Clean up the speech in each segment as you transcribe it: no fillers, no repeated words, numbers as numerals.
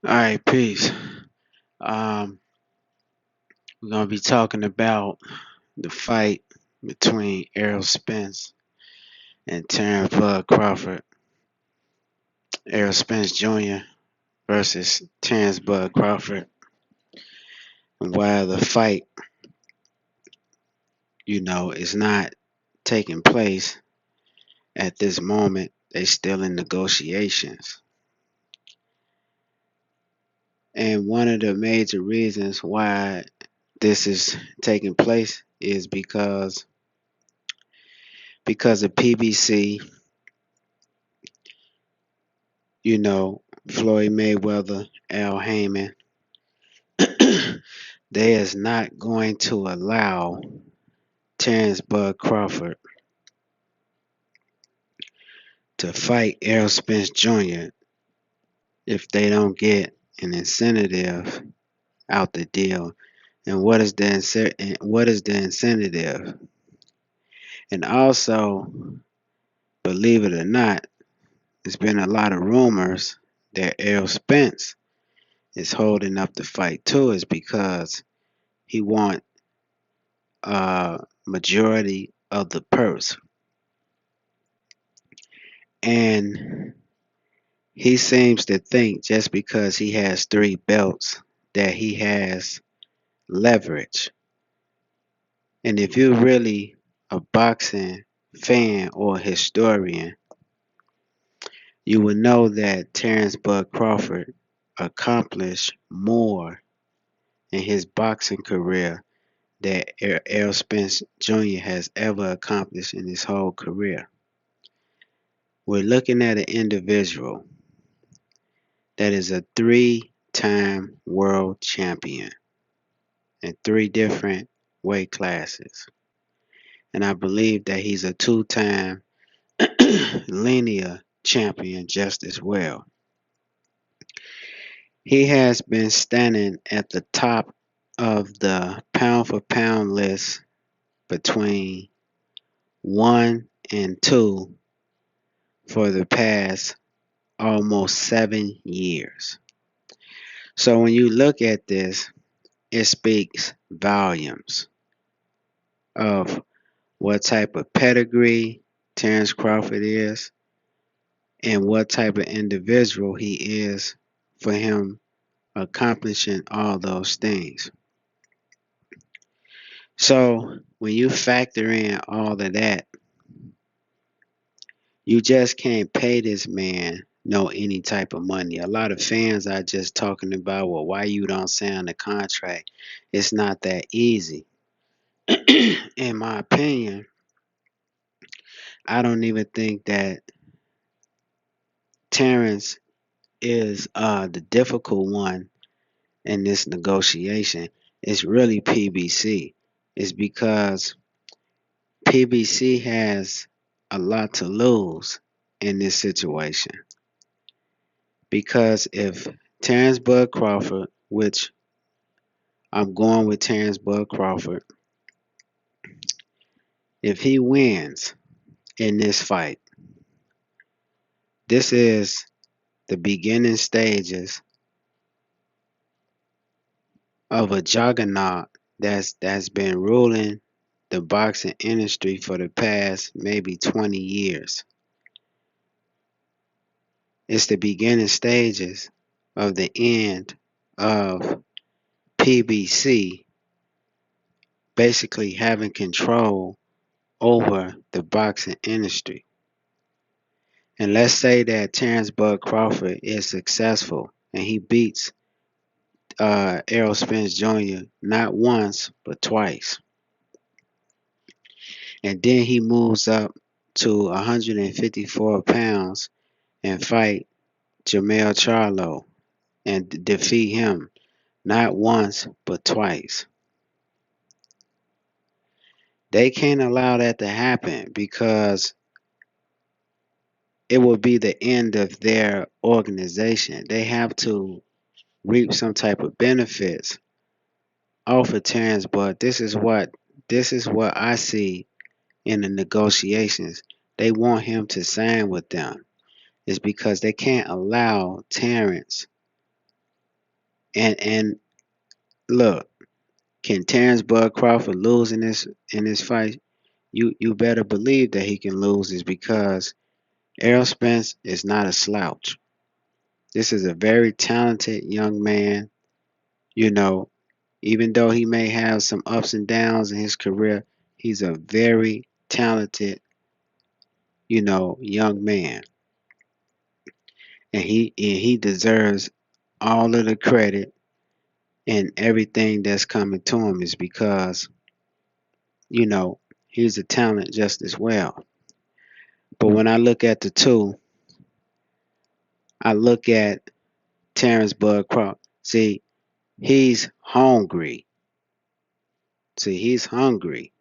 All right, peace. Um, we're gonna be talking about the fight between Errol Spence and Terrence Bud Crawford. Errol Spence Jr. versus Terrence Bud Crawford. And while the fight, is not taking place at this moment, they still in negotiations. And one of the major reasons why this is taking place is because of PBC. you know, Floyd Mayweather, Al Heyman, they is not going to allow Terrence Bud Crawford to fight Errol Spence Jr. if they don't get an incentive out the deal. And what is the incentive? And also, believe it or not, there's been a lot of rumors that Errol Spence is holding up the fight too, is because he want majority of the purse. And he seems to think just because he has three belts that he has leverage. And if you're really a boxing fan or historian, you would know that Terrence Bud Crawford accomplished more in his boxing career that Errol Spence Jr. has ever accomplished in his whole career. We're looking at an individual that is a three-time world champion in three different weight classes. And I believe that he's a two-time linear champion just as well. He has been standing at the top of the pound for pound list between one and two for the past almost 7 years. So when you look at this, it speaks volumes of what type of pedigree Terrence Crawford is and what type of individual he is for him accomplishing all those things. So when you factor in all of that, you just can't pay this man no any type of money. A lot of fans are just talking about, well, why you don't sign the contract? It's not that easy. In my opinion, I don't even think that Terrence is the difficult one in this negotiation. It's really PBC. It's because PBC has a lot to lose in this situation. Because if Terrence Bud Crawford, which I'm going with Terrence Bud Crawford, if he wins in this fight, this is the beginning stages of a juggernaut that's been ruling the boxing industry for the past maybe 20 years. It's the beginning stages of the end of PBC basically having control over the boxing industry. And let's say that Terrence Bud Crawford is successful and he beats Errol Spence Jr. not once but twice. And then he moves up to 154 pounds and fight Jamel Charlo and defeat him not once but twice. They can't allow that to happen because it will be the end of their organization. They have to reap some type of benefits off of Terrence, but this is what I see in the negotiations. They want him to sign with them. It's because they can't allow Terrence And look, can Terrence Bud Crawford lose in this fight? You better believe that he can lose is because Errol Spence is not a slouch. This is a very talented young man, you know, even though he may have some ups and downs in his career, he's a very talented, young man. And he deserves all of the credit and everything that's coming to him is because, you know, he's a talent just as well. But when I look at the two, I look at Terrence Bud Crawford. See, he's hungry. See, he's hungry.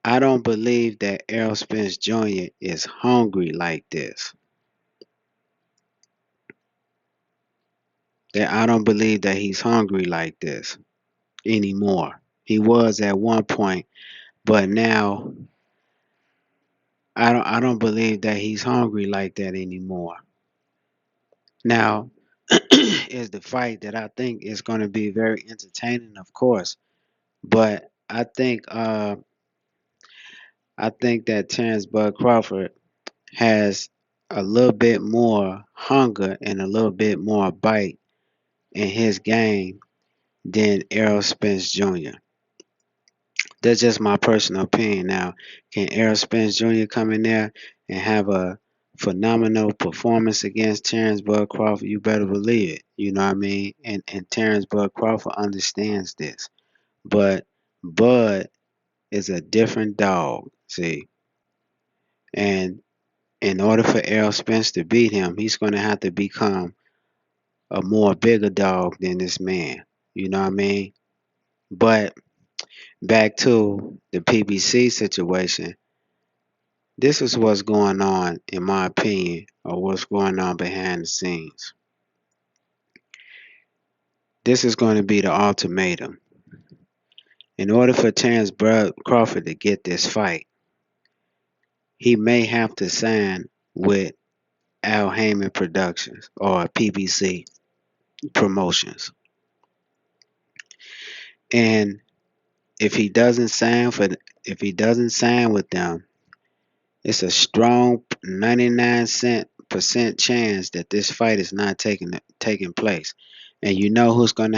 I don't believe that Errol Spence Jr. is hungry like this. That I don't believe that he's hungry like this anymore. He was at one point, but now I don't believe that he's hungry like that anymore. Now is the fight that I think is going to be very entertaining, of course, but I think that Terrence Bud Crawford has a little bit more hunger and a little bit more bite in his game than Errol Spence Jr. That's just my personal opinion. Now, can Errol Spence Jr. come in there and have a phenomenal performance against Terrence Bud Crawford? You better believe it. You know what I mean? And Terrence Bud Crawford understands this. But Bud is a different dog. See, and in order for Errol Spence to beat him, he's going to have to become a more bigger dog than this man. You know what I mean? But back to the PBC situation, this is what's going on, in my opinion, or what's going on behind the scenes. This is going to be the ultimatum. In order for Terrence Bud Crawford to get this fight, he may have to sign with Al Heyman Productions or PBC Promotions. And if he doesn't sign if he doesn't sign with them, it's a strong 99% chance that this fight is not taking place. And you know who's going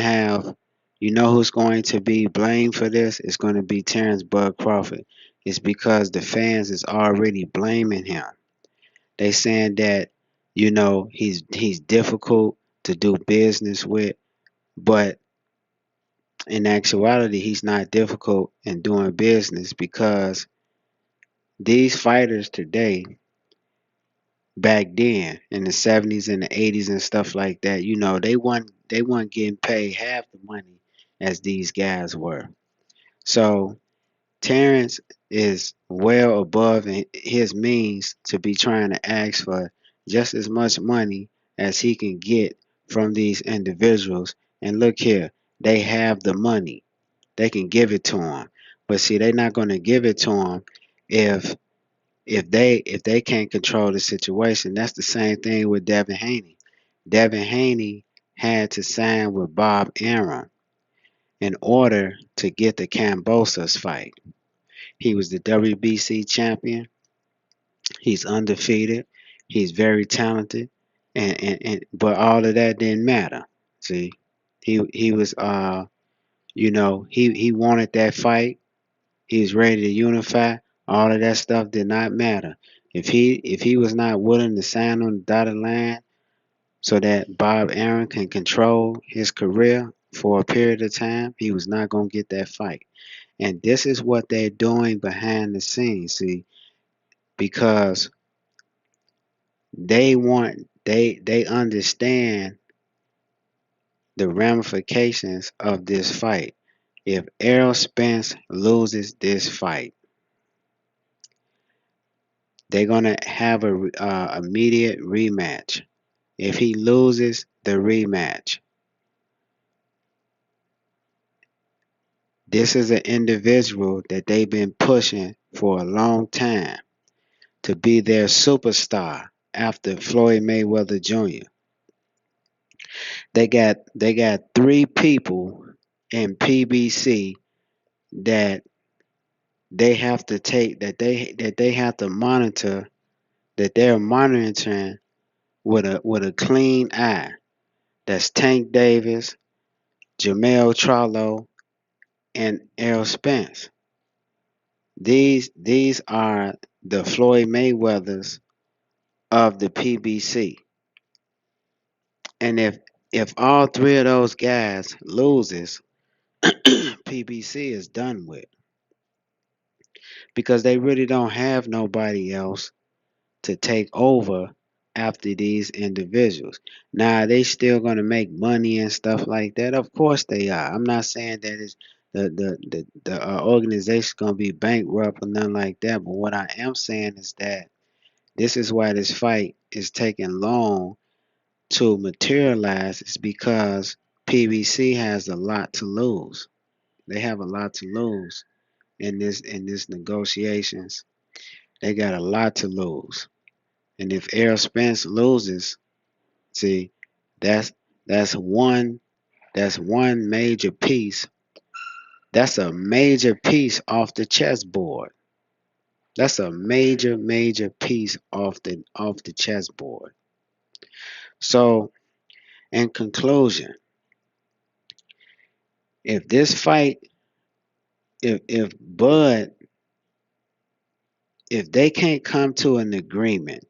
to be blamed for this? It's going to be Terrence Bud Crawford. It's because the fans is already blaming him. They saying that, he's difficult to do business with, but in actuality, he's not difficult in doing business because these fighters today, back then in the 70s and the 80s and stuff like that, they weren't getting paid half the money as these guys were. So Terrence is well above his means to be trying to ask for just as much money as he can get from these individuals. And look here, they have the money. They can give it to him. But see, they're not going to give it to him if if they can't control the situation. That's the same thing with Devin Haney. Devin Haney had to sign with Bob Arum in order to get the Cambosos fight. He was the WBC champion. He's undefeated. He's very talented, and but all of that didn't matter. See, he was he wanted that fight. He was ready to unify. All of that stuff did not matter. If he was not willing to sign on the dotted line so that Bob Arum can control his career for a period of time, he was not going to get that fight. And this is what they're doing behind the scenes, see, because they understand the ramifications of this fight. If Errol Spence loses this fight, they're gonna have a immediate rematch. If he loses the rematch, this is an individual that they've been pushing for a long time to be their superstar after Floyd Mayweather Jr. They got three people in PBC that they have to take that they have to monitor, that they're monitoring with a clean eye. That's Tank Davis, Jamel Trollo, and Errol Spence. These are the Floyd Mayweathers of the PBC. And if all three of those guys loses, PBC is done with because they really don't have nobody else to take over after these individuals. Now they still gonna make money and stuff like that. Of course they are. I'm not saying that it's the organization gonna be bankrupt or nothing like that. But what I am saying is that this is why this fight is taking long to materialize. Is because PBC has a lot to lose. They have a lot to lose in this negotiations. They got a lot to lose. And if Errol Spence loses, see, that's that's one that's one major piece. That's a major piece off the chessboard. That's a major piece off the chessboard. So, in conclusion, if this fight, if Bud, if they can't come to an agreement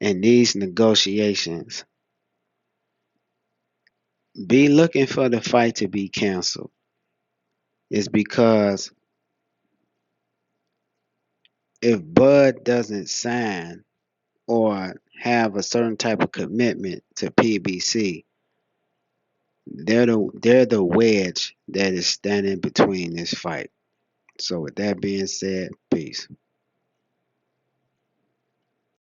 in these negotiations, be looking for the fight to be canceled. It's because if Bud doesn't sign or have a certain type of commitment to PBC, they're the wedge that is standing between this fight. So with that being said, peace.